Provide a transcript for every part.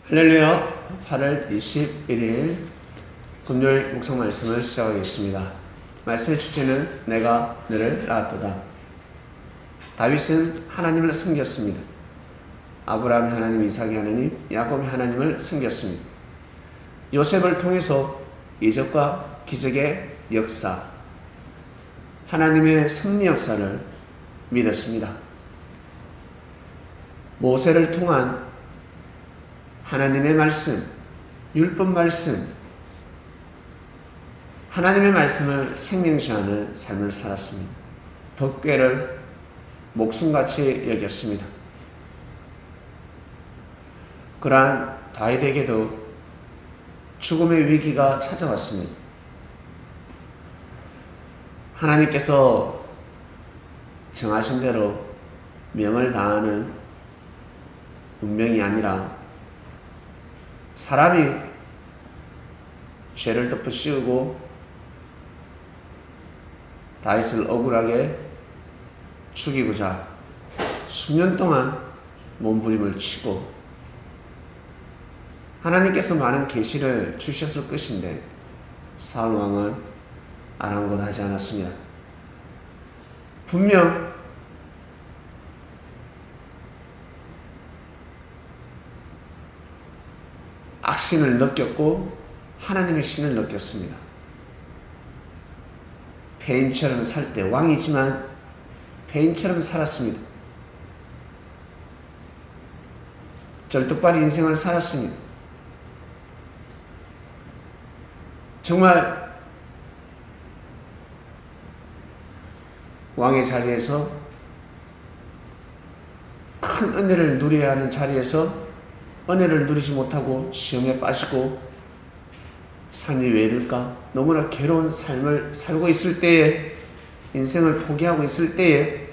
할렐루야. 8월 21일 금요일 묵상 말씀을 시작하겠습니다. 말씀의 주제는 내가 너를 낳았도다. 다윗은 하나님을 섬겼습니다. 아브라함의 하나님, 이삭의 하나님, 야곱의 하나님을 섬겼습니다. 요셉을 통해서 이적과 기적의 역사, 하나님의 섭리 역사를 믿었습니다. 모세를 통한 하나님의 말씀, 율법 말씀, 하나님의 말씀을 생명시하는 삶을 살았습니다. 법궤를 목숨같이 여겼습니다. 그러한 다윗에게도 죽음의 위기가 찾아왔습니다. 하나님께서 정하신 대로 명을 다하는 운명이 아니라 사람이 죄를 덮어 씌우고 다윗을 억울하게 죽이고자 수년 동안 몸부림을 치고 하나님께서 많은 계시를 주셨을 것인데 사울 왕은 아랑곳하지 않았습니다. 분명 악신을 느꼈고 하나님의 신을 느꼈습니다. 폐인처럼 살 때 왕이지만 폐인처럼 살았습니다. 절뚝발이 인생을 살았습니다. 정말 왕의 자리에서 큰 은혜를 누려야 하는 자리에서 은혜를 누리지 못하고 시험에 빠지고 삶이 왜 이럴까? 너무나 괴로운 삶을 살고 있을 때에, 인생을 포기하고 있을 때에,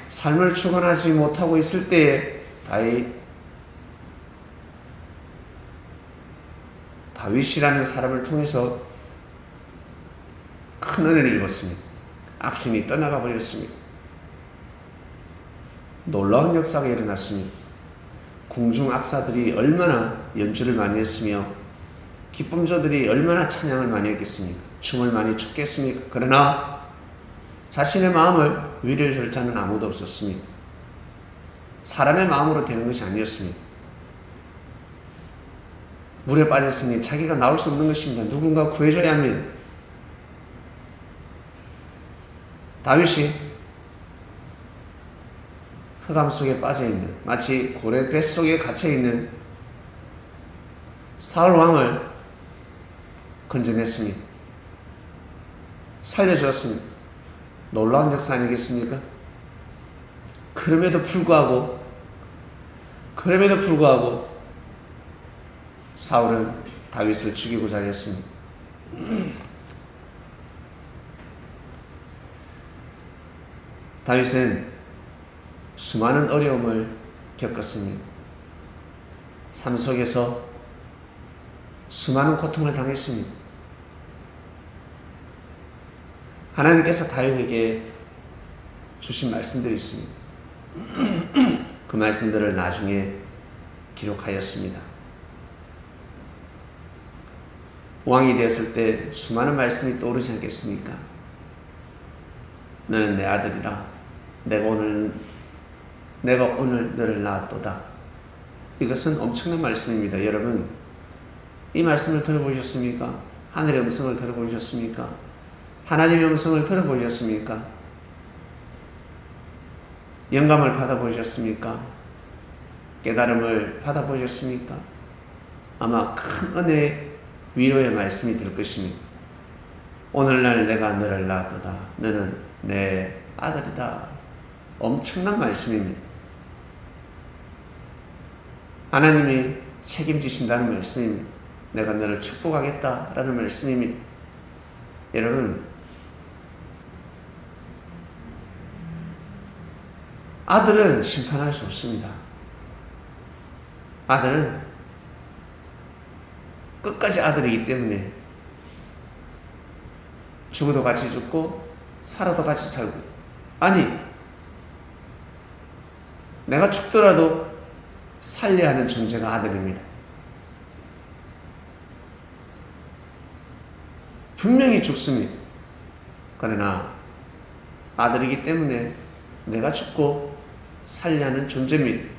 삶을 주관하지 못하고 있을 때에 다윗이라는 사람을 통해서 큰 은혜를 입었습니다. 악신이 떠나가 버렸습니다. 놀라운 역사가 일어났습니다. 궁중 악사들이 얼마나 연주를 많이 했으며 기쁨조들이 얼마나 찬양을 많이 했겠습니까? 춤을 많이 췄겠습니까? 그러나 자신의 마음을 위로해 줄 자는 아무도 없었습니다. 사람의 마음으로 되는 것이 아니었습니다. 물에 빠졌으니 자기가 나올 수 없는 것입니다. 누군가 구해줘야 합니다. 다윗이 흑암 속에 빠져있는, 마치 고래 뱃속에 갇혀있는 사울 왕을 건져냈습니다. 살려주었습니다. 놀라운 역사 아니겠습니까? 그럼에도 불구하고 사울은 다윗을 죽이고자 했습니다. 다윗은 수많은 어려움을 겪었습니다. 삶 속에서 수많은 고통을 당했습니다. 하나님께서 다윗에게 주신 말씀들이 있습니다. 그 말씀들을 나중에 기록하였습니다. 왕이 되었을 때 수많은 말씀이 떠오르지 않겠습니까? 너는 내 아들이라. 내가 오늘 너를 낳았도다. 이것은 엄청난 말씀입니다. 여러분, 이 말씀을 들어보셨습니까? 하늘의 음성을 들어보셨습니까? 하나님의 음성을 들어보셨습니까? 영감을 받아보셨습니까? 깨달음을 받아보셨습니까? 아마 큰 은혜의 위로의 말씀이 될 것입니다. 오늘날 내가 너를 낳았도다. 너는 내 아들이다. 엄청난 말씀입니다. 하나님이 책임지신다는 말씀입니다. 내가 너를 축복하겠다라는 말씀입니다. 여러분, 아들은 심판할 수 없습니다. 아들은 끝까지 아들이기 때문에 죽어도 같이 죽고 살아도 같이 살고, 아니 내가 죽더라도 살려야 하는 존재가 아들입니다. 분명히 죽습니다. 그러나 아들이기 때문에 내가 죽고 살려야 하는 존재입니다.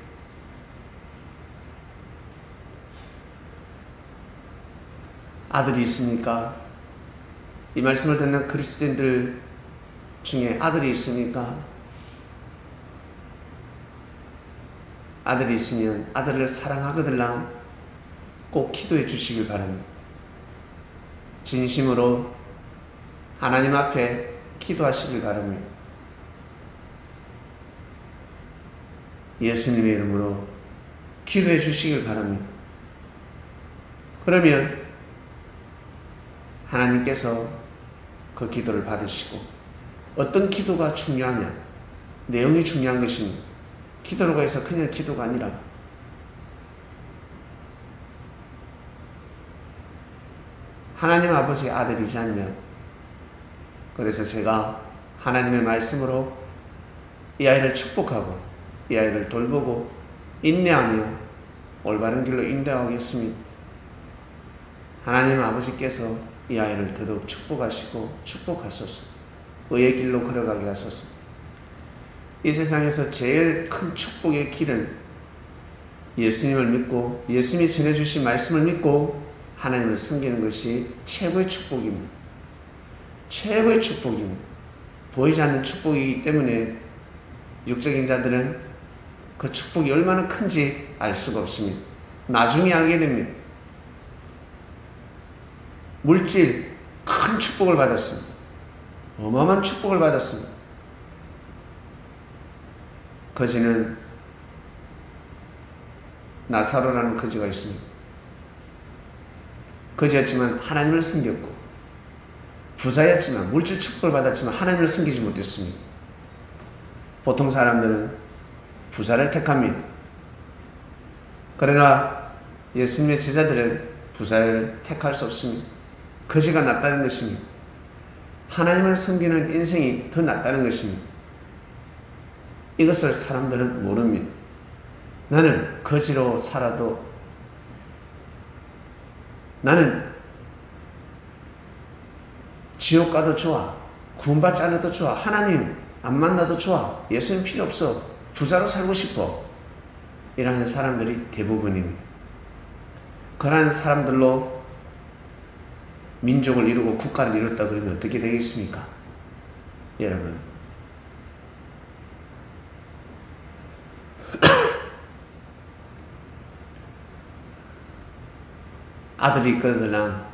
아들이 있습니까? 이 말씀을 듣는 그리스도인들 중에 아들이 있습니까? 아들이 있으면 아들을 사랑하거들랑 꼭 기도해 주시길 바랍니다. 진심으로 하나님 앞에 기도하시길 바랍니다. 예수님의 이름으로 기도해 주시길 바랍니다. 그러면 하나님께서 그 기도를 받으시고, 어떤 기도가 중요하냐? 내용이 중요한 것입니다. 기도라고 해서 그냥 기도가 아니라 하나님 아버지의 아들이지 않냐? 그래서 제가 하나님의 말씀으로 이 아이를 축복하고 이 아이를 돌보고 인내하며 올바른 길로 인도하겠습니다. 하나님 아버지께서 이 아이를 더더욱 축복하시고 축복하소서. 의의 길로 걸어가게 하소서. 이 세상에서 제일 큰 축복의 길은 예수님을 믿고 예수님이 전해주신 말씀을 믿고 하나님을 섬기는 것이 최고의 축복입니다. 최고의 축복입니다. 보이지 않는 축복이기 때문에 육적인 자들은 그 축복이 얼마나 큰지 알 수가 없습니다. 나중에 알게 됩니다. 물질 큰 축복을 받았습니다. 어마어마한 축복을 받았습니다. 거지는 나사로라는 거지가 있습니다. 거지였지만 하나님을 섬겼고, 부자였지만 물질 축복을 받았지만 하나님을 섬기지 못했습니다. 보통 사람들은 부자를 택합니다. 그러나 예수님의 제자들은 부자를 택할 수 없습니다. 거지가 낫다는 것입니다. 하나님을 섬기는 인생이 더 낫다는 것입니다. 이것을 사람들은 모릅니다. 나는 거지로 살아도, 나는 지옥 가도 좋아, 구원받지 않아도 좋아, 하나님 안 만나도 좋아, 예수님 필요 없어, 부자로 살고 싶어, 이라는 사람들이 대부분입니다. 그러한 사람들로 민족을 이루고 국가를 이뤘다 그러면 어떻게 되겠습니까? 여러분, 아들이 있거들랑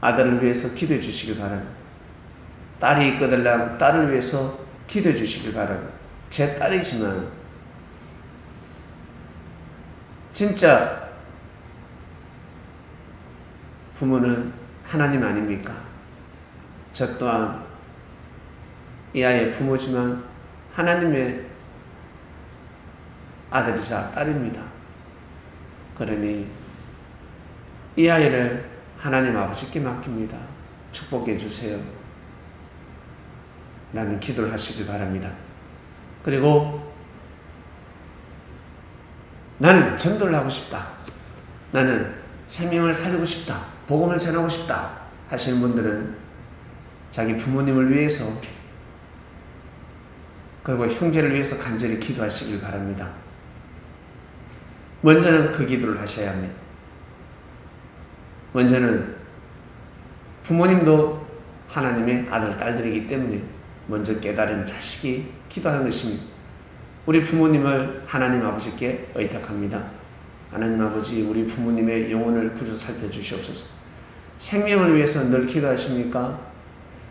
아들을 위해서 기도해 주시길 바랍니다. 딸이 있거들랑 딸을 위해서 기도해 주시길 바랍니다. 제 딸이지만 진짜 부모는 하나님 아닙니까? 저 또한 이 아이의 부모지만 하나님의 아들이자 딸입니다. 그러니 이 아이를 하나님 아버지께 맡깁니다. 축복해 주세요. 라는 기도를 하시길 바랍니다. 그리고 나는 전도를 하고 싶다, 나는 생명을 살리고 싶다, 복음을 전하고 싶다 하시는 분들은 자기 부모님을 위해서, 그리고 형제를 위해서 간절히 기도하시길 바랍니다. 먼저는 그 기도를 하셔야 합니다. 먼저는 부모님도 하나님의 아들, 딸들이기 때문에 먼저 깨달은 자식이 기도하는 것입니다. 우리 부모님을 하나님 아버지께 의탁합니다. 하나님 아버지, 우리 부모님의 영혼을 구주 살펴주시옵소서. 생명을 위해서 늘 기도하십니까?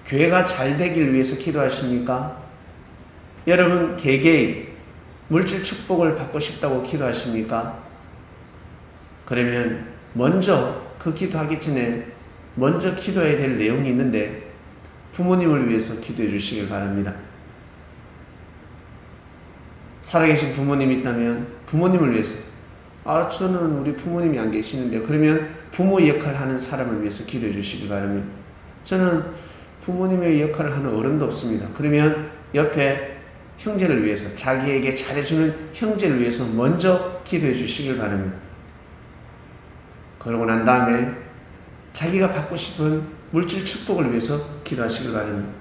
교회가 잘 되길 위해서 기도하십니까? 여러분 개개인 물질 축복을 받고 싶다고 기도하십니까? 그러면 먼저 그 기도하기 전에 먼저 기도해야 될 내용이 있는데 부모님을 위해서 기도해 주시길 바랍니다. 살아계신 부모님이 있다면 부모님을 위해서, 저는 우리 부모님이 안 계시는데, 그러면 부모 역할을 하는 사람을 위해서 기도해 주시길 바랍니다. 저는 부모님의 역할을 하는 어른도 없습니다. 그러면 옆에 형제를 위해서, 자기에게 잘해주는 형제를 위해서 먼저 기도해 주시길 바랍니다. 그러고 난 다음에 자기가 받고 싶은 물질 축복을 위해서 기도하시길 바랍니다.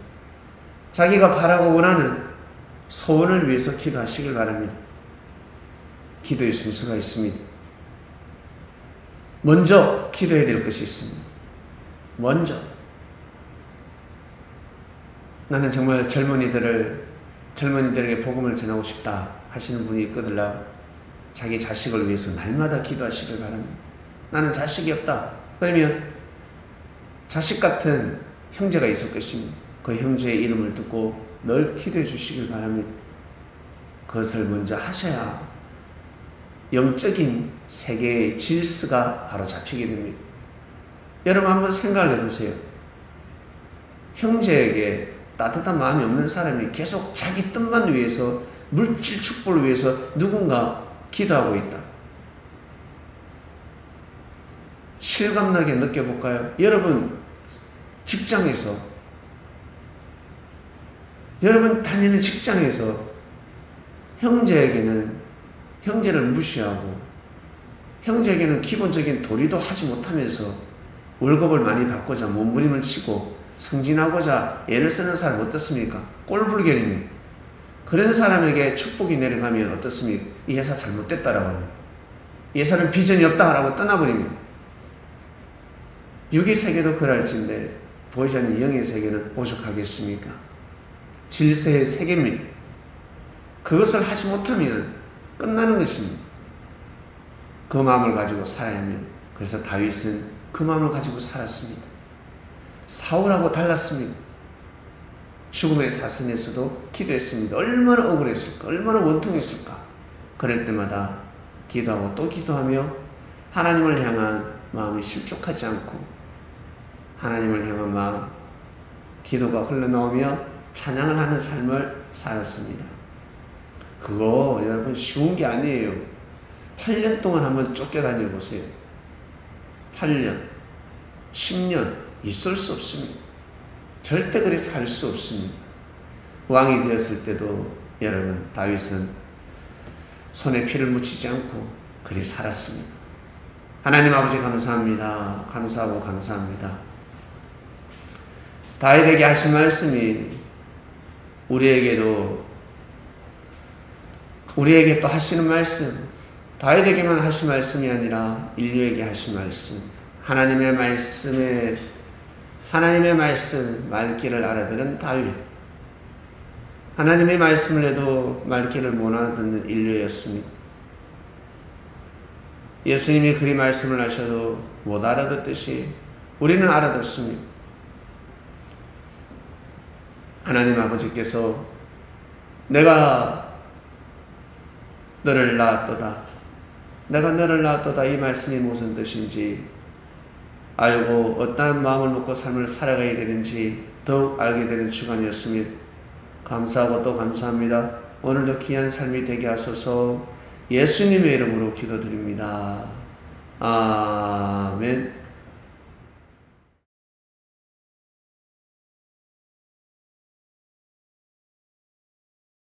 자기가 바라고 원하는 소원을 위해서 기도하시길 바랍니다. 기도의 순서가 있습니다. 먼저 기도해야 될 것이 있습니다. 먼저. 나는 정말 젊은이들에게 복음을 전하고 싶다 하시는 분이 있거들라 자기 자식을 위해서 날마다 기도하시길 바랍니다. 나는 자식이 없다. 그러면 자식 같은 형제가 있을 것입니다. 그 형제의 이름을 듣고 늘 기도해 주시길 바랍니다. 그것을 먼저 하셔야 영적인 세계의 질서가 바로 잡히게 됩니다. 여러분 한번 생각을 해보세요. 형제에게 따뜻한 마음이 없는 사람이 계속 자기 뜻만 위해서 물질 축복을 위해서 누군가 기도하고 있다. 실감나게 느껴볼까요? 여러분 직장에서, 여러분 다니는 직장에서 형제를 무시하고 형제에게는 기본적인 도리도 하지 못하면서 월급을 많이 받고자 몸부림을 치고 승진하고자 애를 쓰는 사람 어떻습니까? 꼴불견입니다. 그런 사람에게 축복이 내려가면 어떻습니까? 이 회사 잘못됐다라고 합니다. 이 회사는 비전이 없다라고 떠나버립니다. 육의 세계도 그럴진데 보이지 않는 영의 세계는 오죽하겠습니까? 질서의 세계입니다. 그것을 하지 못하면 끝나는 것입니다. 그 마음을 가지고 살아야 합니다. 그래서 다윗은 그 마음을 가지고 살았습니다. 사울하고 달랐습니다. 죽음의 사선에서도 기도했습니다. 얼마나 억울했을까? 얼마나 원통했을까? 그럴 때마다 기도하고 또 기도하며 하나님을 향한 마음이 실족하지 않고 하나님을 향한 마음, 기도가 흘러나오며 찬양을 하는 삶을 살았습니다. 그거 여러분 쉬운 게 아니에요. 8년 동안 한번 쫓겨다녀 보세요. 8년, 10년 있을 수 없습니다. 절대 그리 살 수 없습니다. 왕이 되었을 때도 여러분 다윗은 손에 피를 묻히지 않고 그리 살았습니다. 하나님 아버지 감사합니다. 감사하고 감사합니다. 다윗에게 하신 말씀이 우리에게 또 하시는 말씀, 다윗에게만 하신 말씀이 아니라 인류에게 하신 말씀, 하나님의 말씀, 말귀를 알아들은 다윗, 하나님의 말씀을 해도 말귀를 못 알아듣는 인류였습니다. 예수님이 그리 말씀을 하셔도 못 알아듣듯이 우리는 알아듣습니다. 하나님 아버지께서 내가 너를 낳았도다 이 말씀이 무슨 뜻인지 알고 어떠한 마음을 먹고 삶을 살아가야 되는지 더욱 알게 되는 시간이었습니다. 감사하고 또 감사합니다. 오늘도 귀한 삶이 되게 하소서. 예수님의 이름으로 기도드립니다. 아멘.